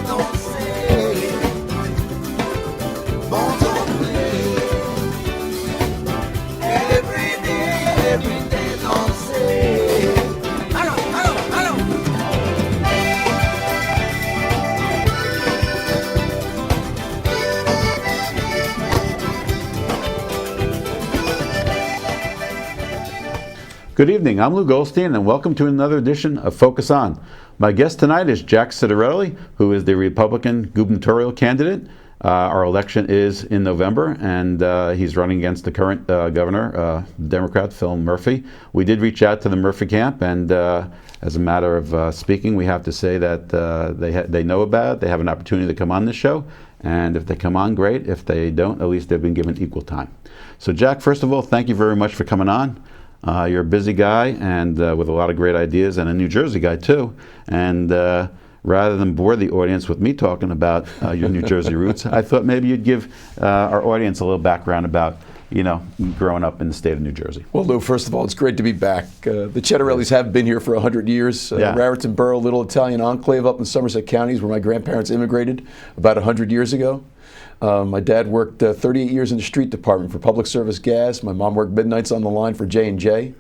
don't say, born to play. Every day don't say. Hello. Good evening, I'm Lou Goldstein and welcome to another edition of Focus On. My guest tonight is Jack Ciattarelli, who is the Republican gubernatorial candidate. Our election is in November and he's running against the current governor, Democrat Phil Murphy. We did reach out to the Murphy camp and as a matter of speaking, we have to say that they know about it, they have an opportunity to come on this show, and if they come on, great. If they don't, at least they've been given equal time. So Jack, first of all, thank you very much for coming on. You're a busy guy and with a lot of great ideas, and a New Jersey guy too. And rather than bore the audience with me talking about your New Jersey roots, I thought maybe you'd give our audience a little background about, you know, growing up in the state of New Jersey. Well, Lou, first of all, it's great to be back. The Ciattarellis have been here for 100 years. Raritan Borough, little Italian enclave up in Somerset counties where my grandparents immigrated about 100 years ago. My dad worked 38 years in the street department for Public Service Gas. My mom worked midnights on the line for J&J.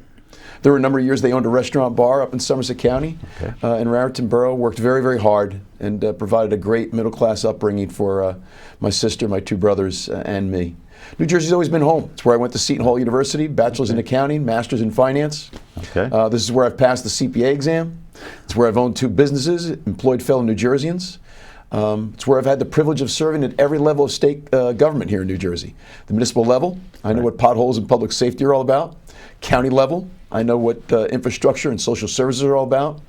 There were a number of years they owned a restaurant bar up in Somerset County. In Raritan Borough, worked very, very hard and provided a great middle-class upbringing for my sister, my two brothers, and me. New Jersey's always been home. It's where I went to Seton Hall University, bachelor's in accounting, master's in finance. This is where I've passed the CPA exam. It's where I've owned two businesses, employed fellow New Jerseyans. It's where I've had the privilege of serving at every level of state government here in New Jersey. The municipal level, I know what potholes and public safety are all about. County level, I know what infrastructure and social services are all about.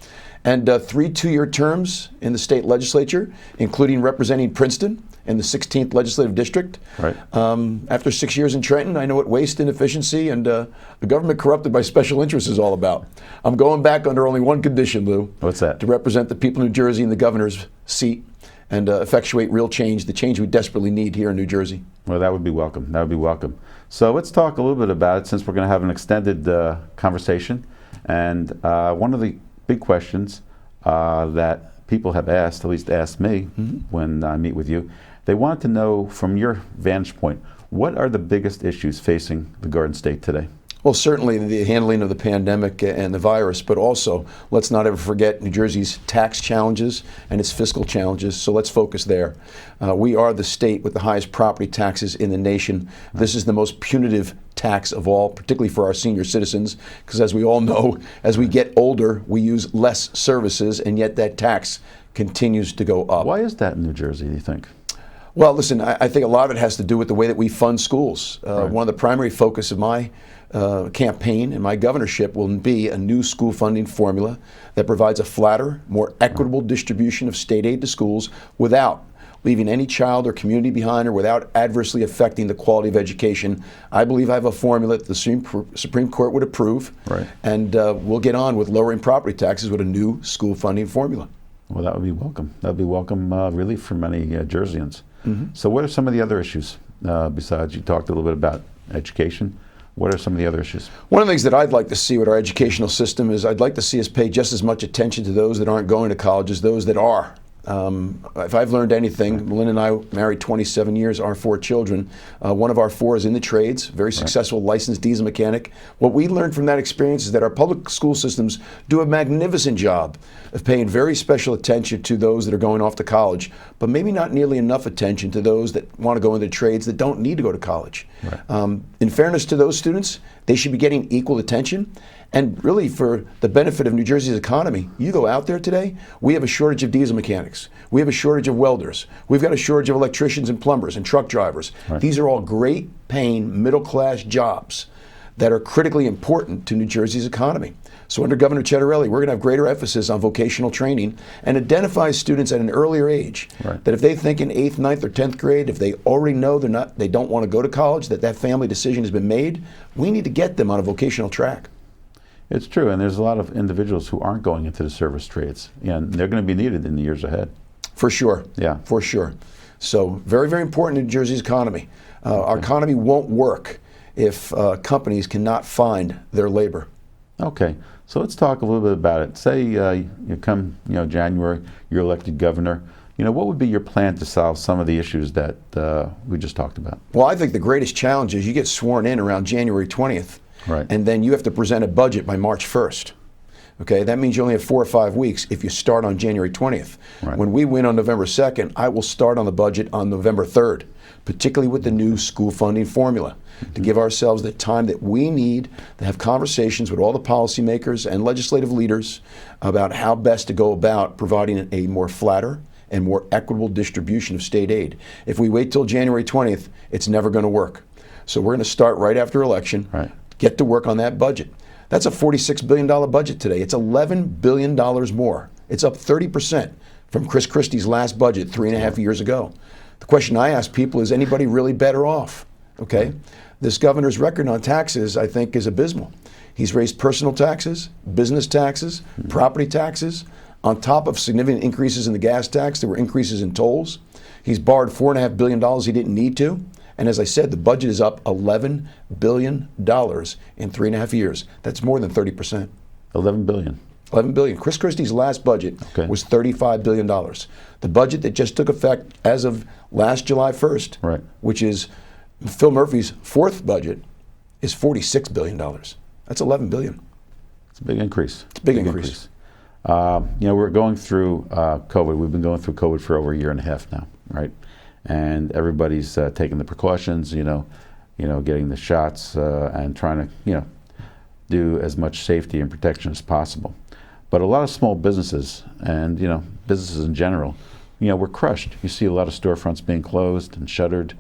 And 3 two-year terms in the state legislature, including representing Princeton in the 16th legislative district. After 6 years in Trenton, I know what waste, inefficiency, and a government corrupted by special interests is all about. I'm going back under only one condition, Lou. What's that? To represent the people of New Jersey in the governor's seat and effectuate real change, the change we desperately need here in New Jersey. Well, that would be welcome. That would be welcome. So let's talk a little bit about it, since we're going to have an extended conversation. And one of the big questions that people have asked, at least asked me when I meet with you, they wanted to know from your vantage point, what are the biggest issues facing the Garden State today? Well, certainly the handling of the pandemic and the virus, but also let's not ever forget New Jersey's tax challenges and its fiscal challenges, so let's focus there. We are the state with the highest property taxes in the nation. This is the most punitive tax of all, particularly for our senior citizens, because as we all know, as we get older, we use less services, and yet that tax continues to go up. Why is that in New Jersey, do you think? Well, listen, I think a lot of it has to do with the way that we fund schools. One of the primary focus of my campaign and my governorship will be a new school funding formula that provides a flatter, more equitable distribution of state aid to schools without leaving any child or community behind or without adversely affecting the quality of education. I believe I have a formula that the Supreme Court would approve, and we'll get on with lowering property taxes with a new school funding formula. Well, that would be welcome. That would be welcome relief for many Jerseyans. So what are some of the other issues besides, you talked a little bit about education? What are some of the other issues? One of the things that I'd like to see with our educational system is I'd like to see us pay just as much attention to those that aren't going to college as those that are. If I've learned anything, Lynn and I married 27 years, our 4 children. One of our 4 is in the trades, very successful licensed diesel mechanic. What we learned from that experience is that our public school systems do a magnificent job of paying very special attention to those that are going off to college, but maybe not nearly enough attention to those that want to go into trades that don't need to go to college. In fairness to those students, they should be getting equal attention. And really, for the benefit of New Jersey's economy, you go out there today, we have a shortage of diesel mechanics. We have a shortage of welders. We've got a shortage of electricians and plumbers and truck drivers. These are all great paying middle-class jobs that are critically important to New Jersey's economy. So under Governor Ciattarelli, we're going to have greater emphasis on vocational training and identify students at an earlier age that if they think in 8th, 9th, or 10th grade, if they already know they don't want to go to college, that family decision has been made, we need to get them on a vocational track. It's true, and there's a lot of individuals who aren't going into the service trades, and they're going to be needed in the years ahead. For sure. Yeah. For sure. So very, very important in New Jersey's economy. Our economy won't work if companies cannot find their labor. Okay, so let's talk a little bit about it. Say you come, January, you're elected governor. what would be your plan to solve some of the issues that we just talked about? Well, I think the greatest challenge is you get sworn in around January 20th, Right. and then you have to present a budget by March 1st. Okay, that means you only have 4 or 5 weeks if you start on January 20th. Right. When we win on November 2nd, I will start on the budget on November 3rd, particularly with the new school funding formula, to give ourselves the time that we need to have conversations with all the policymakers and legislative leaders about how best to go about providing a more flatter and more equitable distribution of state aid. If we wait till January 20th, it's never going to work. So we're going to start right after election, Right. get to work on that budget. That's a $46 billion budget today. It's $11 billion more. It's up 30% from Chris Christie's last budget 3.5 years ago. The question I ask people is, anybody really better off? Okay? This governor's record on taxes, I think, is abysmal. He's raised personal taxes, business taxes, property taxes. On top of significant increases in the gas tax, there were increases in tolls. He's borrowed $4.5 billion he didn't need to. And as I said, the budget is up $11 billion in 3.5 years. That's more than 30%. $11 billion. $11 billion. Chris Christie's last budget was $35 billion. The budget that just took effect as of last July 1st, Right. which is Phil Murphy's fourth budget, is $46 billion. That's $11 billion. It's a big increase. It's a big increase. We're going through COVID. We've been going through COVID for over 1.5 years now, right? And everybody's taking the precautions, getting the shots and trying to, do as much safety and protection as possible. But a lot of small businesses and, businesses in general, were crushed. You see a lot of storefronts being closed and shuttered.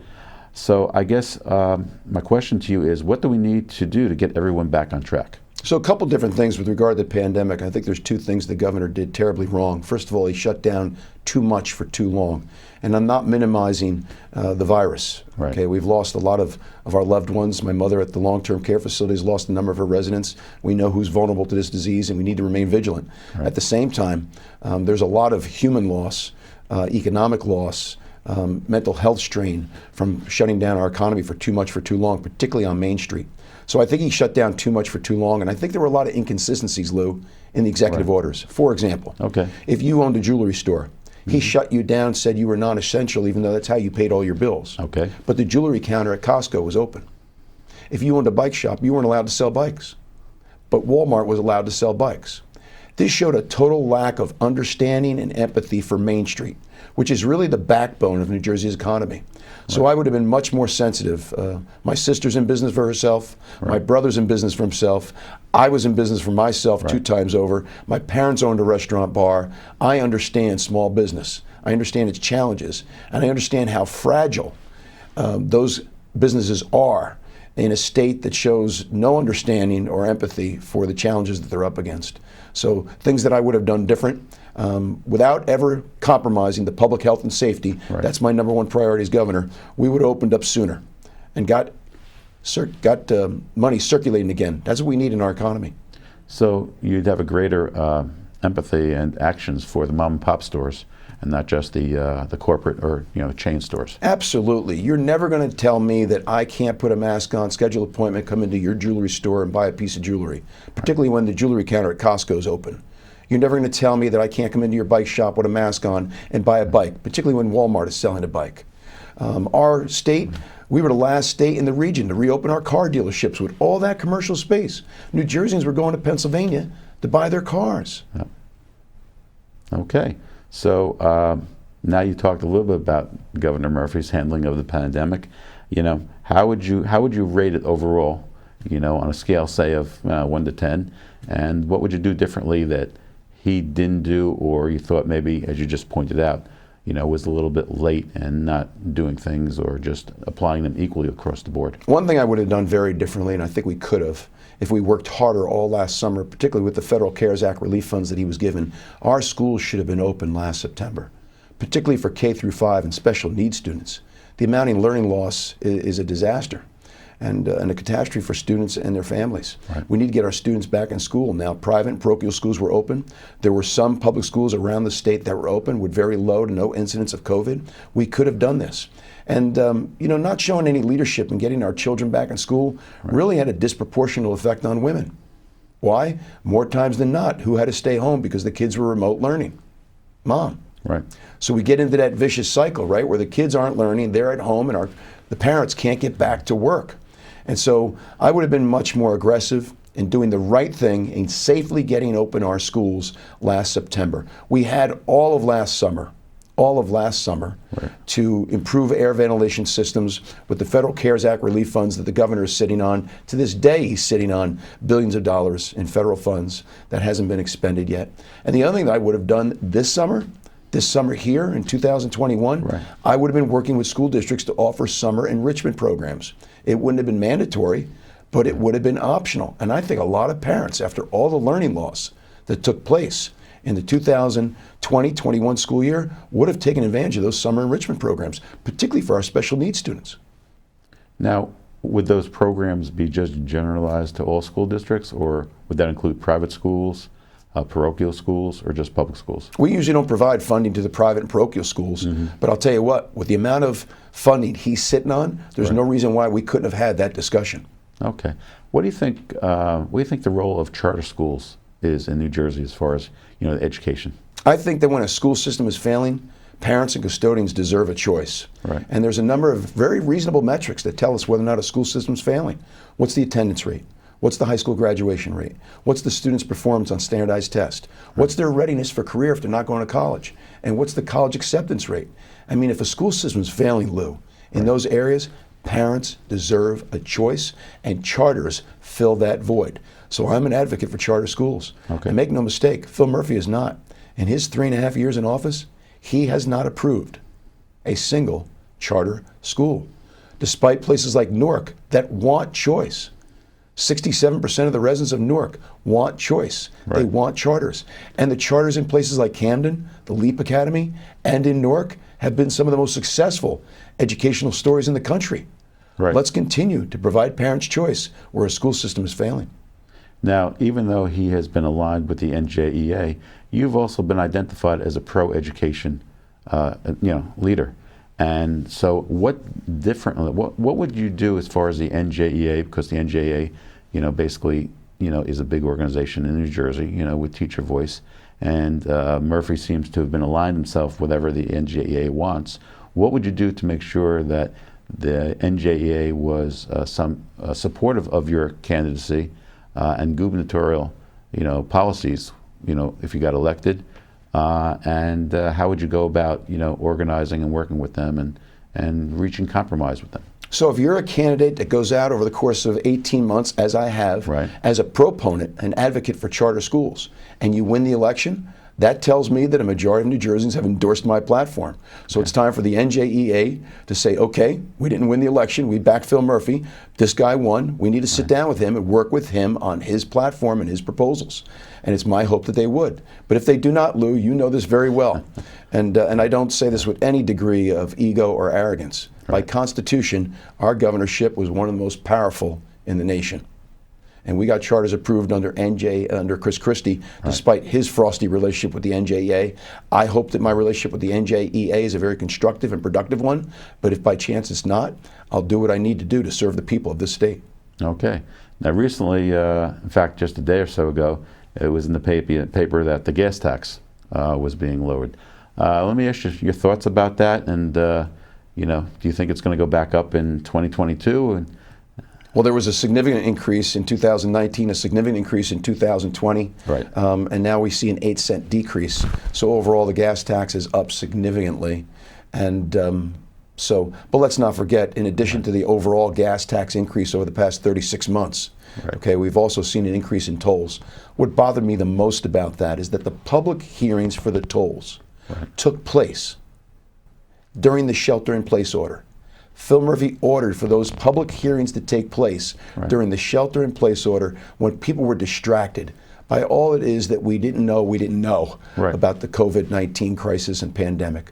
So I guess my question to you is, what do we need to do to get everyone back on track? So a couple different things with regard to the pandemic. I think there's 2 things the governor did terribly wrong. First of all, he shut down too much for too long. And I'm not minimizing the virus. Right. Okay, we've lost a lot of our loved ones. My mother at the long-term care facility has lost a number of her residents. We know who's vulnerable to this disease, and we need to remain vigilant. Right. At the same time, there's a lot of human loss, economic loss, mental health strain from shutting down our economy for too much for too long, particularly on Main Street. So I think he shut down too much for too long, and I think there were a lot of inconsistencies, Lou, in the executive orders. For example, if you owned a jewelry store, he shut you down, said you were non-essential, even though that's how you paid all your bills. Okay. But the jewelry counter at Costco was open. If you owned a bike shop, you weren't allowed to sell bikes. But Walmart was allowed to sell bikes. This showed a total lack of understanding and empathy for Main Street, which is really the backbone of New Jersey's economy. So I would have been much more sensitive. My sister's in business for herself. Right. My brother's in business for himself. I was in business for myself 2 times over. My parents owned a restaurant bar. I understand small business. I understand its challenges. And I understand how fragile those businesses are in a state that shows no understanding or empathy for the challenges that they're up against. So things that I would have done different, without ever compromising the public health and safety. Right. That's my number 1 priority as governor. We would have opened up sooner and got money circulating again. That's what we need in our economy. So you'd have a greater empathy and actions for the mom and pop stores, and not just the corporate or chain stores. Absolutely. You're never going to tell me that I can't put a mask on, schedule an appointment, come into your jewelry store and buy a piece of jewelry, particularly when the jewelry counter at Costco is open. You're never going to tell me that I can't come into your bike shop with a mask on and buy a bike, particularly when Walmart is selling a bike. Our state, we were the last state in the region to reopen our car dealerships with all that commercial space. New Jerseyans were going to Pennsylvania to buy their cars. Yep. Okay. So now you talked a little bit about Governor Murphy's handling of the pandemic. How would you rate it overall? On a scale, say, of 1 to 10, and what would you do differently that he didn't do, or you thought maybe, as you just pointed out, was a little bit late and not doing things, or just applying them equally across the board? One thing I would have done very differently, and I think we could have, if we worked harder all last summer, particularly with the Federal CARES Act relief funds that he was given, our schools should have been open last September, particularly for K through 5 and special needs students. The amount in learning loss is a disaster and a catastrophe for students and their families. Right. We need to get our students back in school. Now, private and parochial schools were open. There were some public schools around the state that were open with very low to no incidence of COVID. We could have done this. And not showing any leadership in getting our children back in school really had a disproportionate effect on women. Why? More times than not, who had to stay home because the kids were remote learning? Mom. Right. So we get into that vicious cycle, right, where the kids aren't learning, they're at home, and the parents can't get back to work. And so I would have been much more aggressive in doing the right thing in safely getting open our schools last September. We had all of last summer to improve air ventilation systems with the Federal CARES Act relief funds that the governor is sitting on. To this day, he's sitting on billions of dollars in federal funds that hasn't been expended yet. And the other thing that I would have done this summer here in 2021, I would have been working with school districts to offer summer enrichment programs. It wouldn't have been mandatory, but it would have been optional. And I think a lot of parents, after all the learning loss that took place in the 2020-21 school year, would have taken advantage of those summer enrichment programs, particularly for our special needs students. Now, would those programs be just generalized to all school districts, or would that include private schools, parochial schools, or just public schools? We usually don't provide funding to the private and parochial schools, but I'll tell you what, with the amount of funding he's sitting on, there's no reason why we couldn't have had that discussion. Okay. What do you think the role of charter schools is in New Jersey as far as, education? I think that when a school system is failing, parents and custodians deserve a choice. Right. And there's a number of very reasonable metrics that tell us whether or not a school system is failing. What's the attendance rate? What's the high school graduation rate? What's the student's performance on standardized tests? What's their readiness for career if they're not going to college? And what's the college acceptance rate? I mean, if a school system is failing, Lou, in those areas, parents deserve a choice, and charters fill that void. So I'm an advocate for charter schools. Okay. And make no mistake, Phil Murphy is not. In his 3.5 years in office, he has not approved a single charter school, despite places like Newark that want choice. 67% of the residents of Newark want choice. They want charters. And the charters in places like Camden, the Leap Academy, and in Newark have been some of the most successful educational stories in the country. Right. Let's continue to provide parents choice where a school system is failing. Now, even though he has been aligned with the NJEA, you've also been identified as a pro-education, leader. And so, what would you do as far as the NJEA? Because the NJEA, basically, is a big organization in New Jersey, with Teacher Voice, and Murphy seems to have been aligned himself with whatever the NJEA wants. What would you do to make sure that the NJEA was supportive of your candidacy and gubernatorial, policies, if you got elected? And how would you go about, organizing and working with them and reaching compromise with them? So if you're a candidate that goes out over the course of 18 months, as I have, as a proponent, an advocate for charter schools, and you win the election, that tells me that a majority of New Jerseyans have endorsed my platform. So it's time for the NJEA to say, okay, we didn't win the election, we backed Phil Murphy, this guy won, we need to sit down with him and work with him on his platform and his proposals. And it's my hope that they would. But if they do not, Lou, you know this very well. And I don't say this with any degree of ego or arrogance. By Constitution, our governorship was one of the most powerful in the nation. And we got charters approved under Chris Christie, despite his frosty relationship with the NJEA. I hope that my relationship with the NJEA is a very constructive and productive one, but if by chance it's not, I'll do what I need to do to serve the people of this state. Okay. Now recently, in fact, just a day or so ago, it was in the paper that the gas tax was being lowered. Let me ask you your thoughts about that, and do you think it's going to go back up in 2022? Well, there was a significant increase in 2019, a significant increase in 2020, and now we see an 8-cent decrease. So overall, the gas tax is up significantly, and but let's not forget, in addition to the overall gas tax increase over the past 36 months, okay, we've also seen an increase in tolls. What bothered me the most about that is that the public hearings for the tolls took place during the shelter-in-place order. Phil Murphy ordered for those public hearings to take place during the shelter-in-place order when people were distracted by all it is that we didn't know about the COVID-19 crisis and pandemic.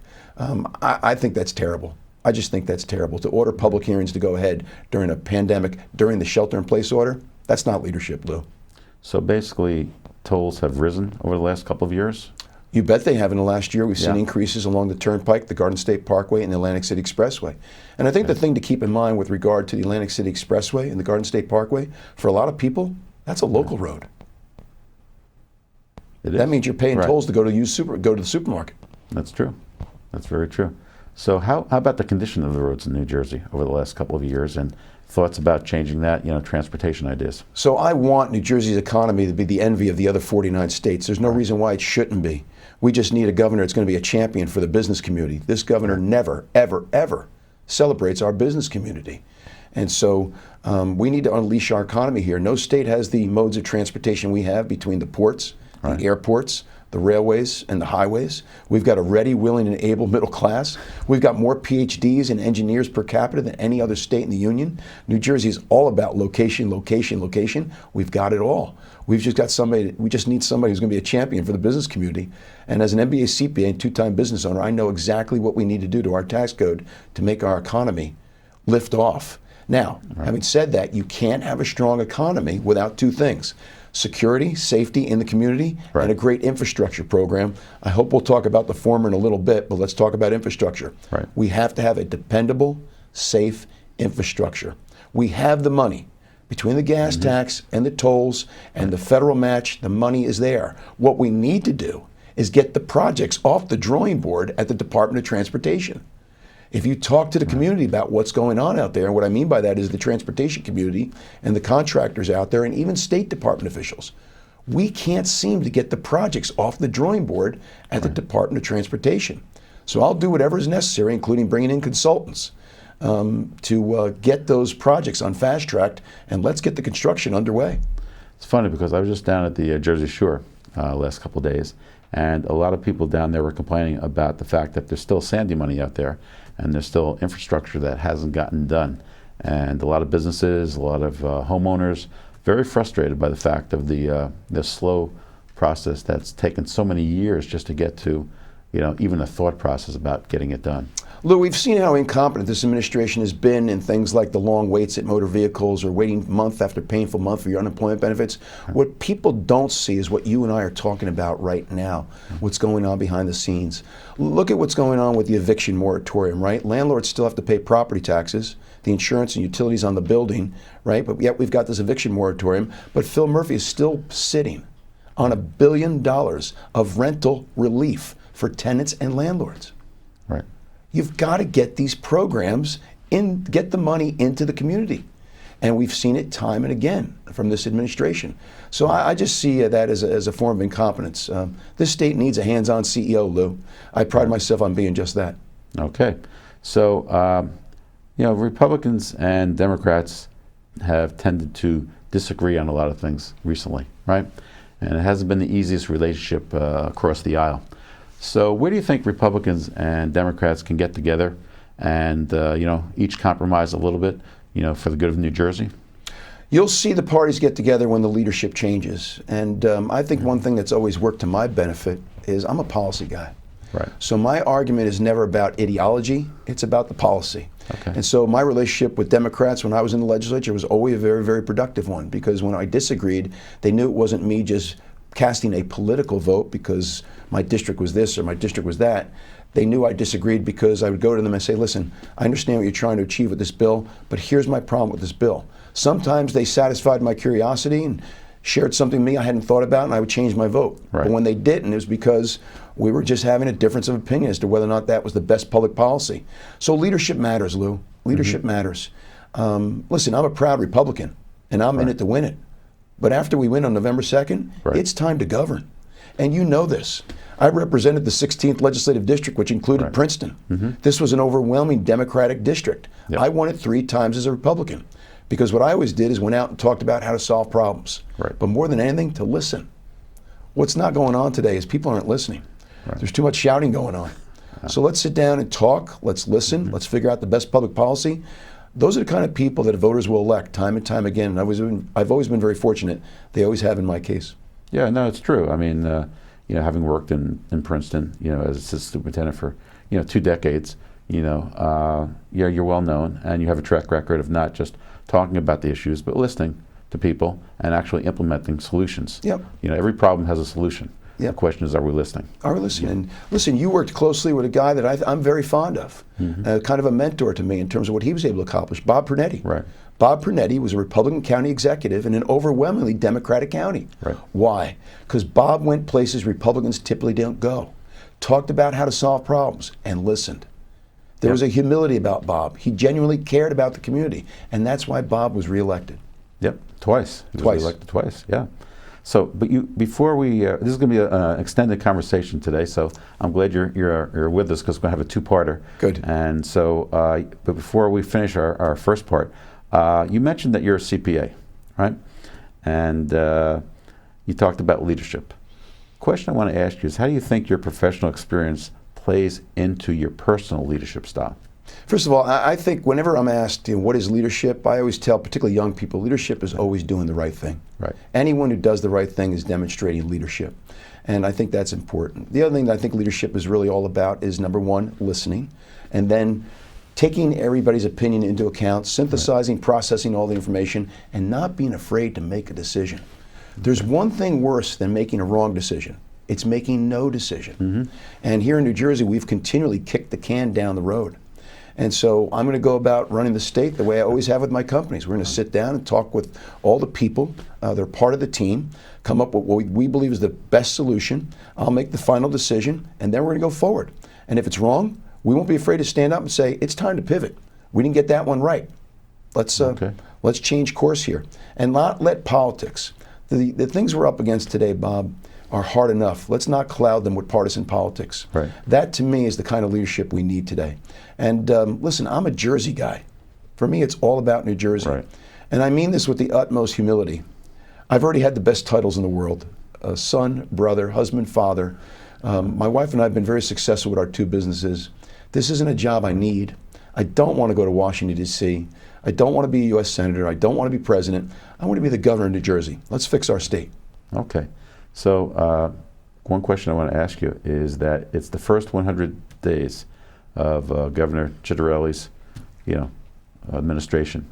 I think that's terrible. I just think that's terrible. To order public hearings to go ahead during a pandemic, during the shelter-in-place order, that's not leadership, Lou. So basically, tolls have risen over the last couple of years? You bet they have. In the last year, we've seen increases along the Turnpike, the Garden State Parkway, and the Atlantic City Expressway. And I think the thing to keep in mind with regard to the Atlantic City Expressway and the Garden State Parkway, for a lot of people, that's a local road. That means you're paying tolls to go to the supermarket. That's true. That's very true. So how about the condition of the roads in New Jersey over the last couple of years, and thoughts about changing that, transportation ideas? So I want New Jersey's economy to be the envy of the other 49 states. There's no reason why it shouldn't be. We just need a governor that's going to be a champion for the business community. This governor never, ever, ever celebrates our business community. And so we need to unleash our economy here. No state has the modes of transportation we have between the ports, the airports, the railways, and the highways. We've got a ready, willing, and able middle class. We've got more PhDs and engineers per capita than any other state in the union. New Jersey is all about location, location, location. We've got it all. We just need somebody who's going to be a champion for the business community. And as an MBA CPA and two-time business owner, I know exactly what we need to do to our tax code to make our economy lift off. Now, having said that, you can't have a strong economy without two things: security, safety in the community, and a great infrastructure program. I hope we'll talk about the former in a little bit, but let's talk about infrastructure. We have to have a dependable, safe infrastructure. We have the money. Between the gas tax and the tolls and the federal match, the money is there. What we need to do is get the projects off the drawing board at the Department of Transportation. If you talk to the community about what's going on out there, and what I mean by that is the transportation community and the contractors out there and even State Department officials, we can't seem to get the projects off the drawing board at the Department of Transportation. So I'll do whatever is necessary, including bringing in consultants, to get those projects on fast track, and let's get the construction underway. It's funny because I was just down at the Jersey Shore last couple of days, and a lot of people down there were complaining about the fact that there's still Sandy money out there, and there's still infrastructure that hasn't gotten done. And a lot of businesses, a lot of homeowners, very frustrated by the fact of the slow process that's taken so many years just to get to, even a thought process about getting it done. Lou, we've seen how incompetent this administration has been in things like the long waits at motor vehicles or waiting month after painful month for your unemployment benefits. What people don't see is what you and I are talking about right now, what's going on behind the scenes. Look at what's going on with the eviction moratorium, right? Landlords still have to pay property taxes, the insurance and utilities on the building, right? But yet we've got this eviction moratorium. But Phil Murphy is still sitting on $1 billion of rental relief for tenants and landlords. Right. You've got to get these programs in, get the money into the community. And we've seen it time and again from this administration. So I just see that as a form of incompetence. This state needs a hands-on CEO, Lou. I pride myself on being just that. Okay. So, Republicans and Democrats have tended to disagree on a lot of things recently, right? And it hasn't been the easiest relationship across the aisle. So where do you think Republicans and Democrats can get together and, each compromise a little bit, for the good of New Jersey? You'll see the parties get together when the leadership changes. And I think one thing that's always worked to my benefit is I'm a policy guy. Right. So my argument is never about ideology, it's about the policy. Okay. And so my relationship with Democrats when I was in the legislature was always a very, very productive one, because when I disagreed, they knew it wasn't me just casting a political vote because my district was this or my district was that. They knew I disagreed because I would go to them and say, listen, I understand what you're trying to achieve with this bill, but here's my problem with this bill. Sometimes they satisfied my curiosity and shared something with me I hadn't thought about, and I would change my vote. Right. But when they didn't, it was because we were just having a difference of opinion as to whether or not that was the best public policy. So leadership matters, Lou. Leadership matters. Listen, I'm a proud Republican, and I'm in it to win it. But after we win on November 2nd, it's time to govern. And you know this. I represented the 16th legislative district, which included Princeton. This was an overwhelming Democratic district. I won it 3 times as a Republican, because what I always did is went out and talked about how to solve problems. But more than anything, to listen. What's not going on today is people aren't listening. There's too much shouting going on. So let's sit down and talk. Let's listen. Let's figure out the best public policy. Those are the kind of people that voters will elect time and time again. And I've always been very fortunate. They always have in my case. Yeah, no, it's true. I mean, having worked in Princeton, as assistant superintendent for, 2 decades, you're well known, and you have a track record of not just talking about the issues, but listening to people and actually implementing solutions. Every problem has a solution. The question is, are we listening? Are we listening? And listen, you worked closely with a guy that I'm very fond of, kind of a mentor to me in terms of what he was able to accomplish, Bob Pernetti. Bob Pernetti was a Republican county executive in an overwhelmingly Democratic county. Why? Because Bob went places Republicans typically don't go. talked about how to solve problems, and listened. There was a humility about Bob. He genuinely cared about the community, and that's why Bob was reelected. Yep, twice. He was Twice. elected twice, yeah. So, but before we, this is going to be an extended conversation today, so I'm glad you're with us because we're going to have a two-parter. Good. And so, but before we finish our first part, you mentioned that you're a CPA, right? And you talked about leadership. Question I want to ask you is, how do you think your professional experience plays into your personal leadership style? First of all, I think whenever I'm asked, what is leadership, I always tell particularly young people, leadership is always doing the right thing. Right. Anyone who does the right thing is demonstrating leadership. And I think that's important. The other thing that I think leadership is really all about is, number one, listening, and then taking everybody's opinion into account, synthesizing, processing all the information, and not being afraid to make a decision. There's one thing worse than making a wrong decision. It's making no decision. And here in New Jersey, we've continually kicked the can down the road. And so I'm going to go about running the state the way I always have with my companies. We're going to sit down and talk with all the people. They're part of the team, come up with what we believe is the best solution. I'll make the final decision, and then we're going to go forward. And if it's wrong, we won't be afraid to stand up and say, it's time to pivot. We didn't get that one right. Let's change course here. And not let politics. The things we're up against today, Bob, are hard enough. Let's not cloud them with partisan politics. Right. That, to me, is the kind of leadership we need today. And listen, I'm a Jersey guy. For me, it's all about New Jersey. Right. And I mean this with the utmost humility. I've already had the best titles in the world. Son, brother, husband, father. My wife and I have been very successful with our two businesses. This isn't a job I need. I don't want to go to Washington, D.C. I don't want to be a U.S. Senator. I don't want to be president. I want to be the governor of New Jersey. Let's fix our state. Okay. So one question I want to ask you is that it's the first 100 days of Governor Ciattarelli's, administration.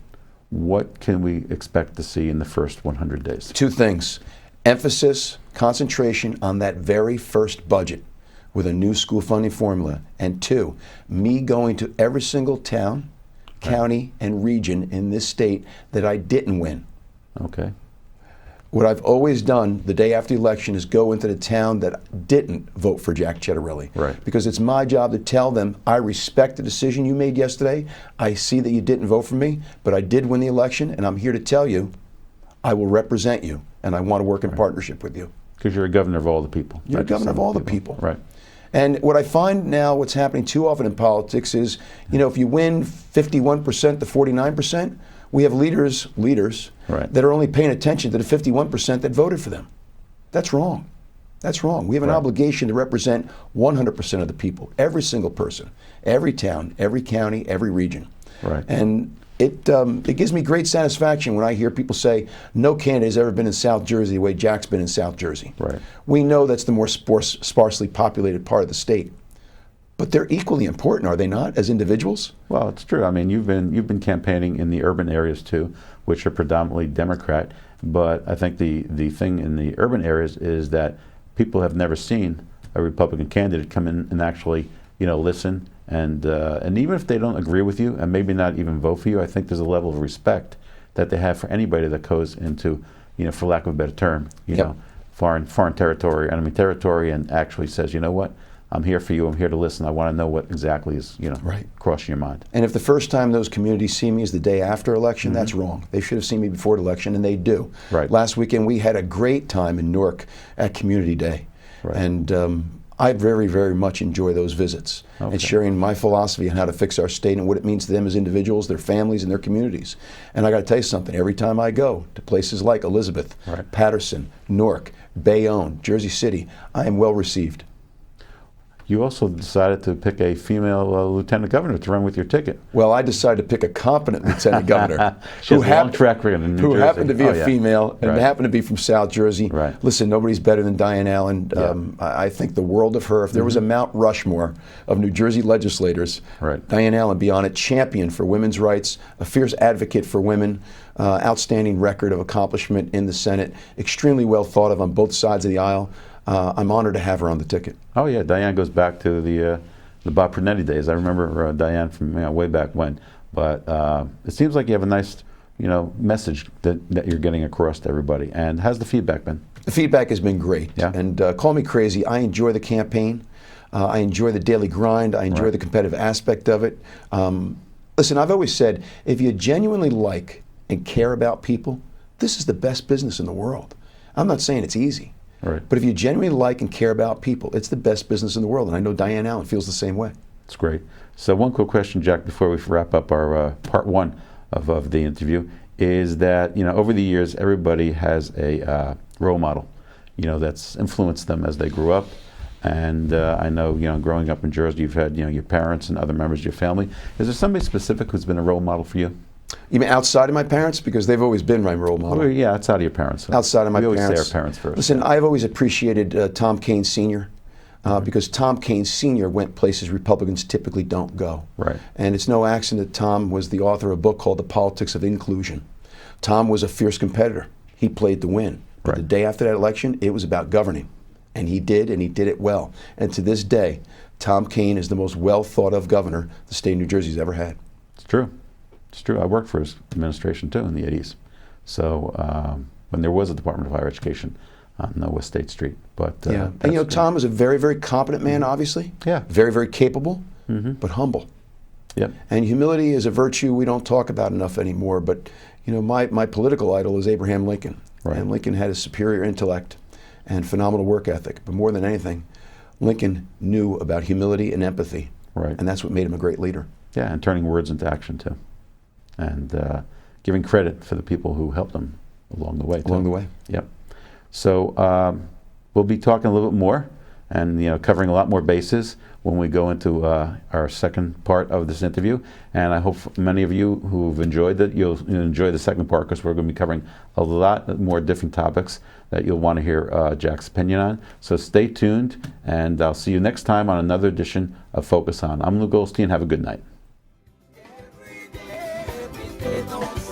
What can we expect to see in the first 100 days? Two things. Emphasis, concentration on that very first budget with a new school funding formula. And two, me going to every single town, county, and region in this state that I didn't win. Okay. What I've always done the day after the election is go into the town that didn't vote for Jack Ciattarelli. Right. Because it's my job to tell them, I respect the decision you made yesterday. I see that you didn't vote for me, but I did win the election, and I'm here to tell you, I will represent you, and I want to work in partnership with you. Because you're a governor of all the people. You're a governor of all the people. Right. And what I find now, what's happening too often in politics is, if you win 51% to 49%, we have leaders that are only paying attention to the 51% that voted for them. That's wrong. That's wrong. We have an obligation to represent 100% of the people, every single person, every town, every county, every region. Right. And it gives me great satisfaction when I hear people say, no candidate has ever been in South Jersey the way Jack's been in South Jersey. Right. We know that's the more sparsely populated part of the state. But they're equally important, are they not, as individuals? Well, it's true. I mean, you've been campaigning in the urban areas too, which are predominantly Democrat. But I think the thing in the urban areas is that people have never seen a Republican candidate come in and actually, listen. And even if they don't agree with you and maybe not even vote for you, I think there's a level of respect that they have for anybody that goes into, for lack of a better term, foreign territory, enemy territory, and actually says, you know what? I'm here for you. I'm here to listen. I want to know what exactly is, crossing your mind. And if the first time those communities see me is the day after election, that's wrong. They should have seen me before the election, and they do. Right. Last weekend, we had a great time in Newark at Community Day. Right. And I very, very much enjoy those visits and sharing my philosophy on how to fix our state and what it means to them as individuals, their families, and their communities. And I got to tell you something. Every time I go to places like Elizabeth, Patterson, Newark, Bayonne, Jersey City, I am well received. You also decided to pick a female lieutenant governor to run with your ticket. Well, I decided to pick a competent lieutenant governor who happened to be a female and happened to be from South Jersey. Right. Listen, nobody's better than Diane Allen. I think the world of her. If there was a Mount Rushmore of New Jersey legislators, Diane Allen be on it. Champion for women's rights, a fierce advocate for women, outstanding record of accomplishment in the Senate, extremely well thought of on both sides of the aisle. I'm honored to have her on the ticket. Oh yeah, Diane goes back to the Bob Pernetti days. I remember Diane from way back when. But it seems like you have a nice, message that you're getting across to everybody. And how's the feedback been? The feedback has been great. Yeah. And call me crazy, I enjoy the campaign. I enjoy the daily grind. I enjoy Right. the competitive aspect of it. Listen, I've always said, if you genuinely like and care about people, this is the best business in the world. I'm not saying it's easy, Right. but if you genuinely like and care about people, it's the best business in the world. And I know Diane Allen feels the same way. That's great. So one quick question, Jack, before we wrap up our part one of the interview, is that, you know, over the years, everybody has a role model, you know, that's influenced them as they grew up. And I know, you know, growing up in Jersey, you've had, you know, your parents and other members of your family. Is there somebody specific who's been a role model for you? You mean outside of my parents? Because they've always been my role model. Well, yeah, outside of your parents. Outside of my we always parents. say our parents first. Listen, I've always appreciated Tom Kane Sr. Because Tom Kane Sr. went places Republicans typically don't go. Right. And it's no accident that Tom was the author of a book called The Politics of Inclusion. Tom was a fierce competitor. He played to win. But Right. the day after that election, it was about governing. And he did it well. And to this day, Tom Kane is the most well thought of governor the state of New Jersey's ever had. It's true. It's true. I worked for his administration too in the 80s. So when there was a Department of Higher Education on West State Street. But And you know, that's great. Tom is a very, very competent man, obviously. Yeah. Very, very capable, but humble. Yep. And humility is a virtue we don't talk about enough anymore. But you know, my political idol is Abraham Lincoln. Right. And Lincoln had a superior intellect and phenomenal work ethic. But more than anything, Lincoln knew about humility and empathy. Right. And that's what made him a great leader. Yeah, and turning words into action too, and giving credit for the people who helped them along the way. Too. Along the way. Yep. So we'll be talking a little bit more, and you know, covering a lot more bases when we go into our second part of this interview. And I hope many of you who've enjoyed it, you'll enjoy the second part, because we're going to be covering a lot more different topics that you'll want to hear Jack's opinion on. So stay tuned, and I'll see you next time on another edition of Focus On. I'm Lou Goldstein. Have a good night. Every day, don't